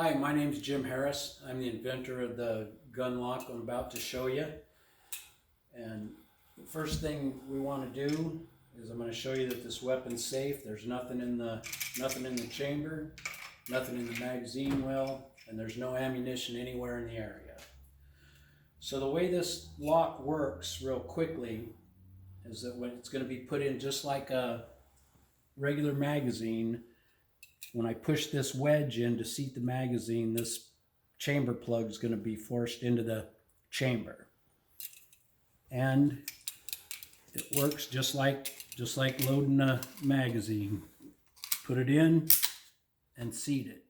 Hi, my name is Jim Harris. I'm the inventor of the gun lock I'm about to show you. And the first thing we want to do is I'm going to show you that this weapon's safe. There's nothing in the chamber, nothing in the magazine well, and there's no ammunition anywhere in the area. So the way this lock works real quickly is that when it's going to be put in just like a regular magazine, when I push this wedge in to seat the magazine, this chamber plug is going to be forced into the chamber. And it works just like loading a magazine. Put it in and seat it.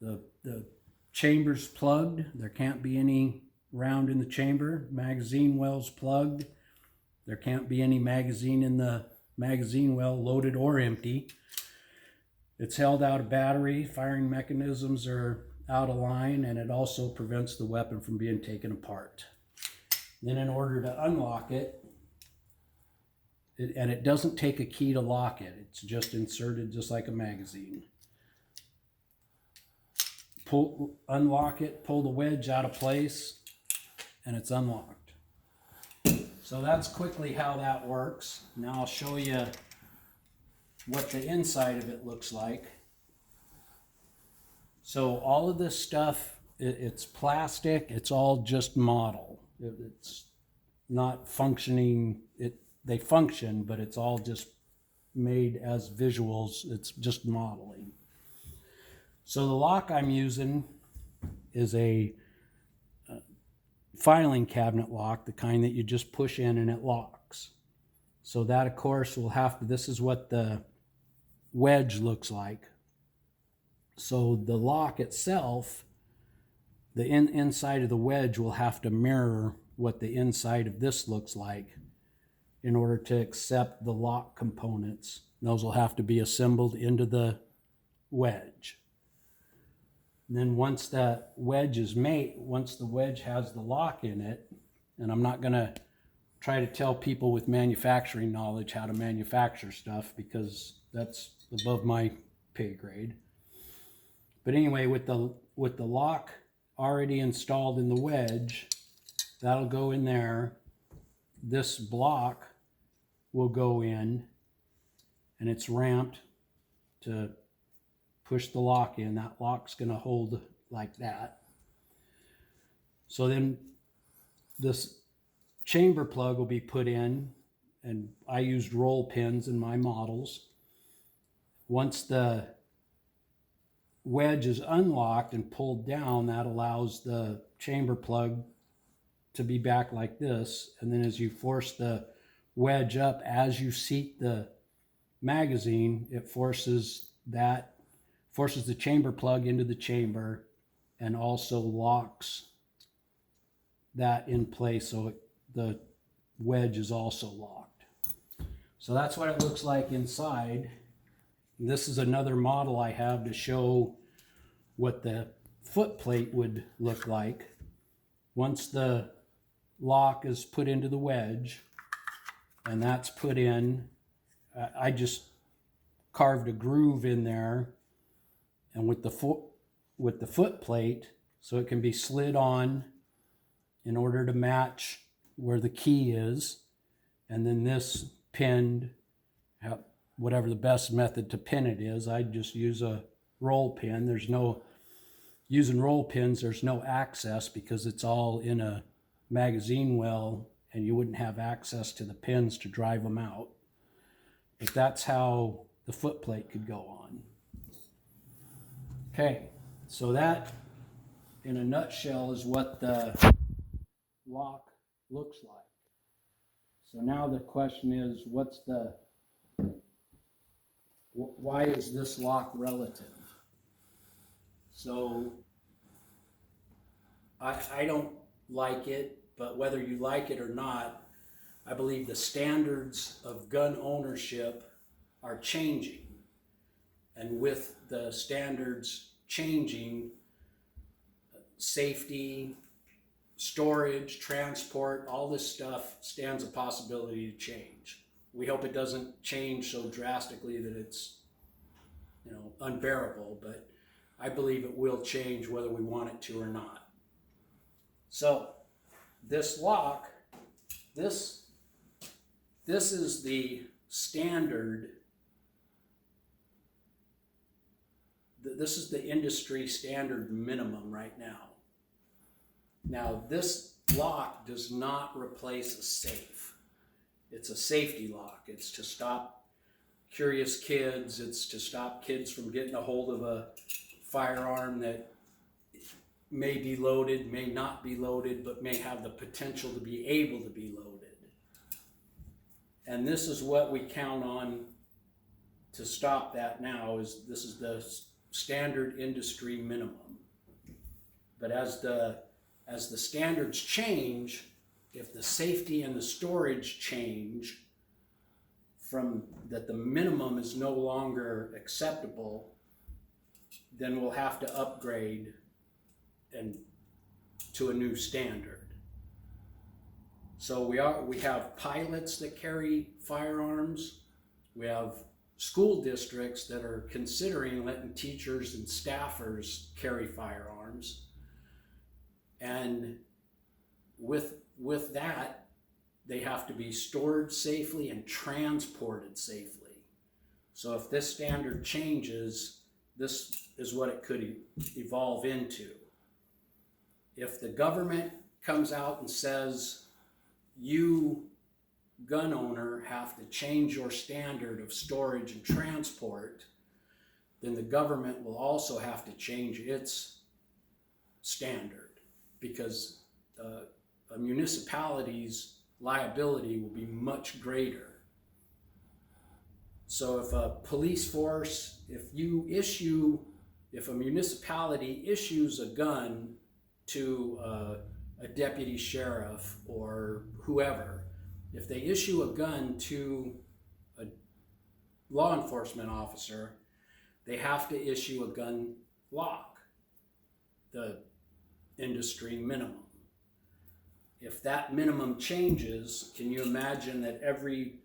The chamber's plugged. There can't be any round in the chamber. Magazine well's plugged. There can't be any magazine in the magazine well, loaded or empty. It's held out of battery, firing mechanisms are out of line, and it also prevents the weapon from being taken apart. Then in order to unlock it, and it doesn't take a key to lock it, it's just inserted just like a magazine. Unlock it, pull the wedge out of place, and it's unlocked. So that's quickly how that works. Now I'll show you what the inside of it looks like. So all of this stuff, it's plastic, it's all just model. It's not functioning, they function, but it's all just made as visuals, it's just modeling. So the lock I'm using is a filing cabinet lock, the kind that you just push in and it locks. So that of course will have to, this is what the wedge looks like. So the lock itself, the inside of the wedge will have to mirror what the inside of this looks like in order to accept the lock components. Those will have to be assembled into the wedge. And then once that wedge is made, once the wedge has the lock in it, and I'm not going to try to tell people with manufacturing knowledge how to manufacture stuff because that's above my pay grade. But anyway, with the lock already installed in the wedge, that'll go in there. This block will go in, and it's ramped to push the lock in. That lock's going to hold like that. So then this chamber plug will be put in, and I used roll pins in my models. Once the wedge is unlocked and pulled down, that allows the chamber plug to be back like this. And then as you force the wedge up, as you seat the magazine, it forces the chamber plug into the chamber and also locks that in place so the wedge is also locked. So that's what it looks like inside. This is another model I have to show what the foot plate would look like. Once the lock is put into the wedge and that's put in, I just carved a groove in there, and with the foot plate, so it can be slid on in order to match where the key is, and then this pinned, whatever the best method to pin it is. I just use a roll pin. Using roll pins, there's no access because it's all in a magazine well, and you wouldn't have access to the pins to drive them out. But that's how the foot plate could go on. Okay, so that in a nutshell is what the lock looks like. So now the question is, why is this lock relative? So I don't like it, but whether you like it or not, I believe the standards of gun ownership are changing. And with the standards changing, safety, storage, transport, all this stuff stands a possibility to change. We hope it doesn't change so drastically that it's, unbearable, but I believe it will change whether we want it to or not. So this lock, this is the standard. This is the industry standard minimum right now. Now, this lock does not replace a safe. It's a safety lock. It's to stop curious kids. It's to stop kids from getting a hold of a firearm that may be loaded, may not be loaded, but may have the potential to be able to be loaded. And this is what we count on to stop that now. This is the standard industry minimum. But as the standards change, if the safety and the storage change from that the minimum is no longer acceptable, then we'll have to upgrade and to a new standard. So we have pilots that carry firearms. We have school districts that are considering letting teachers and staffers carry firearms. And with that, they have to be stored safely and transported safely. So if this standard changes, this is what it could evolve into. If the government comes out and says, you, gun owner, have to change your standard of storage and transport, then the government will also have to change its standard, because a municipality's liability will be much greater. So if a police force, if a municipality issues a gun to a deputy sheriff or whoever, if they issue a gun to a law enforcement officer, they have to issue a gun lock, the industry minimum. If that minimum changes, can you imagine that every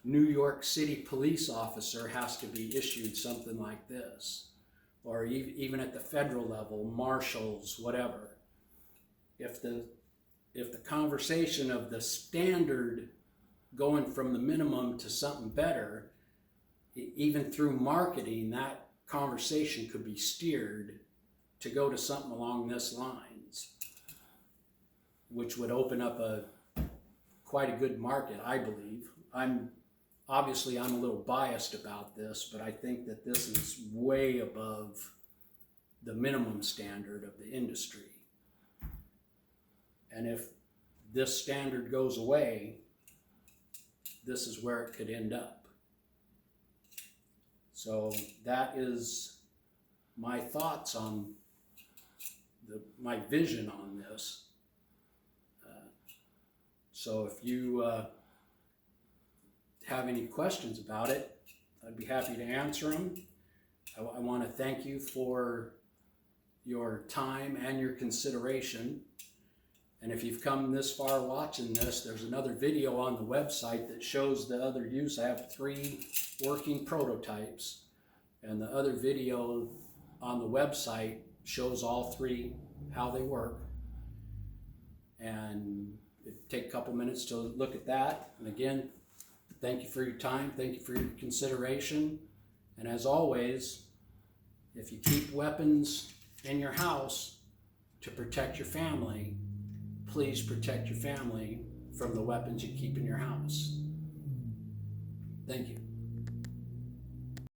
New York City police officer has to be issued something like this? Or even at the federal level, marshals, whatever. If the conversation of the standard going from the minimum to something better, even through marketing, that conversation could be steered to go to something along this lines, which would open up quite a good market, I believe. I'm a little biased about this, but I think that this is way above the minimum standard of the industry. And if this standard goes away, this is where it could end up. So that is my thoughts on my vision on this. So if you have any questions about it, I'd be happy to answer them. I want to thank you for your time and your consideration. And if you've come this far watching this, there's another video on the website that shows the other use. I have 3 working prototypes, and the other video on the website shows all 3, how they work. And it'd take a couple minutes to look at that. And again, thank you for your time. Thank you for your consideration. And as always, if you keep weapons in your house to protect your family, please protect your family from the weapons you keep in your house. Thank you.